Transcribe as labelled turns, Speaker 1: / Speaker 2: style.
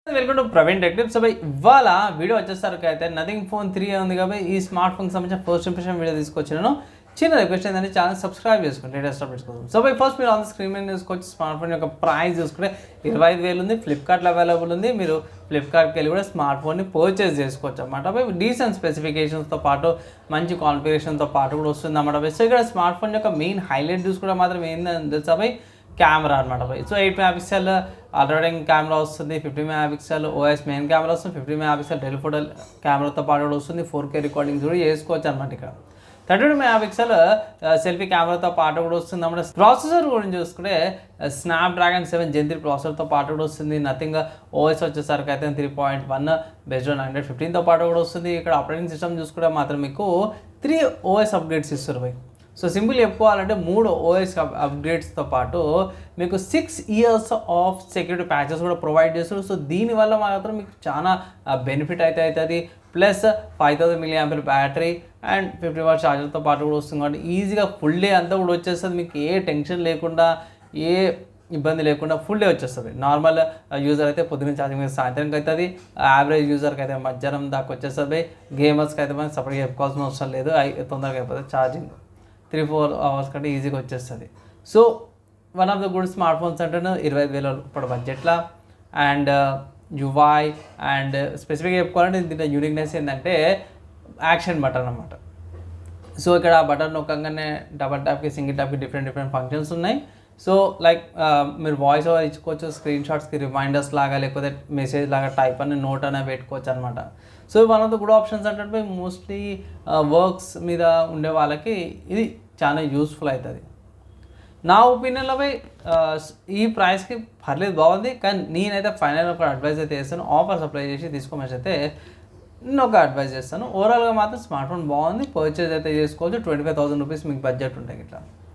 Speaker 1: Welcome to Praveen tech tips. ఇవాళ video వచ్చేసరికి అయితే నథింగ్ ఫోన్ 3 ఉంది కాబట్టి ఈ స్మార్ట్ ఫోన్కి సంబంధించిన ఫస్ట్ ఇంప్రెషన్ వీడియో తీసుకొచ్చినాను. చిన్న రిక్వెస్ట్ ఏంటంటే ఛానల్ సబ్స్క్రైబ్ చేసుకోండి, లేటెస్ట్ అప్డేట్స్ కోసం. ఫస్ట్ మీరు ఆన్ స్క్రీన్ మీద చూసుకోవచ్చు. స్మార్ట్ ఫోన్ యొక్క ప్రైస్ చూసుకుంటే 25,000 ఉంది. ఫ్లిప్కార్ట్లో అవైలబుల్ ఉంది. మీరు ఫ్లిప్కార్ట్కి వెళ్ళి కూడా స్మార్ట్ ఫోన్ని పర్చేస్ చేసుకోవచ్చు అన్నమాట. డీసెంట్ స్పెసిఫికేషన్స్తో పాటు మంచి కాన్ఫిగరేషన్తో పాటు కూడా వస్తుంది అన్నమాట. సో ఇక్కడ స్మార్ట్ ఫోన్ యొక్క మెయిన్ హైలైట్ చూసుకుంటే మాత్రం ఏంటంటే తెలుసా కెమెరా అనమాట. సో 8 మెగాపిక్సెల్ అల్ట్రావైడ్ కెమెరా వస్తుంది, 50 మెగాపిక్సెల్ ఓఎస్ మెయిన్ కెమెరా వస్తుంది, 50 మెగాపిక్సెల్ టెలిఫోటో కెమెరాతో పాటు కూడా వస్తుంది. 4K రికార్డింగ్స్ కూడా చేసుకోవచ్చు అనమాట. ఇక్కడ 32 మెగాపిక్సెల్ సెల్ఫీ కెమెరాతో పాటు కూడా వస్తుంది అన్నమాట. ప్రాసెసర్ గురించి చూసుకుంటే స్నాప్డ్రాగన్ 7 Gen 3 ప్రాసెసర్తో పాటు కూడా వస్తుంది. నథింగ్ ఓఎస్ వచ్చేసరికి అయితే 3.1 బేస్డ్ ఆన్ 115తో పాటు కూడా వస్తుంది. ఇక్కడ ఆపరేటింగ్ సిస్టమ్ చూసుకుంటే మాత్రం మీకు 3 OS అప్గ్రేడ్స్ ఇస్తారు. సో సింపుల్ చెప్పుకోవాలంటే 3 OS అప్గ్రేడ్స్తో పాటు మీకు 6 years ఆఫ్ సెక్యూరిటీ ప్యాచెస్ కూడా ప్రొవైడ్ చేస్తారు. సో దీనివల్ల మాత్రం మీకు చాలా బెనిఫిట్ అయితే అవుతుంది. Plus 5000 mAh battery and 50 watt ఛార్జర్తో పాటు కూడా వస్తుంది కాబట్టి ఈజీగా ఫుల్ డే అంతా కూడా వచ్చేస్తుంది. మీకు ఏ టెన్షన్ లేకుండా, ఏ ఇబ్బంది లేకుండా ఫుల్ డే వచ్చేస్తుంది. నార్మల్ యూజర్ అయితే పొద్దున్న ఛార్జింగ్ సాయంత్రంకి అవుతుంది. యావరేజ్ యూజర్కి అయితే మధ్యాహ్నం దాకా వచ్చేస్తుంది. గేమర్స్కి అయితే మనం సపరేట్గా చెప్పుకోవాల్సిన అవసరం లేదు. తొందరగా అయిపోతుంది ఛార్జింగ్. 3-4 అవర్స్ కంటే ఈజీగా వచ్చేస్తుంది. So one of the good smart phones అంటే 25,000 ఇప్పుడు బడ్జెట్లో అండ్ యుఐ అండ్ స్పెసిఫిక్గా చెప్పుకోవాలంటే దీంట్లో యూనిక్నెస్ ఏంటంటే యాక్షన్ బటన్ అన్నమాట. సో ఇక్కడ బటన్ నొక్కగానే డబల్ ట్యాప్కి, సింగిల్ ట్యాప్కి డిఫరెంట్ ఫంక్షన్స్ ఉన్నాయి. సో లైక్ మీరు వాయిస్ ఓవర్ ఇచ్చుకోవచ్చు, స్క్రీన్ షాట్స్కి రిమైండర్స్ లాగా, లేకపోతే మెసేజ్ లాగా టైప్ అని నోట్ అనేది పెట్టుకోవచ్చు అనమాట. So one of the good options అంటే మోస్ట్లీ వర్క్స్ మీద ఉండే వాళ్ళకి ఇది చాలా యూస్ఫుల్ అవుతుంది. నా ఒపీనియన్లో ఈ ప్రైస్కి పర్లేదు, బాగుంది. కానీ నేనైతే ఫైనల్ ఒక అడ్వైజ్ అయితే చేస్తాను. ఆఫర్స్ అప్లై చేసి తీసుకోమని అయితే నేను ఒక అడ్వైజ్ చేస్తాను. ఓవరాల్గా మాత్రం స్మార్ట్ ఫోన్ బాగుంది, పర్చేజ్ అయితే చేసుకోవచ్చు. 25,000 రూపీస్ మీకు బడ్జెట్ ఉంటాయి ఇట్లా.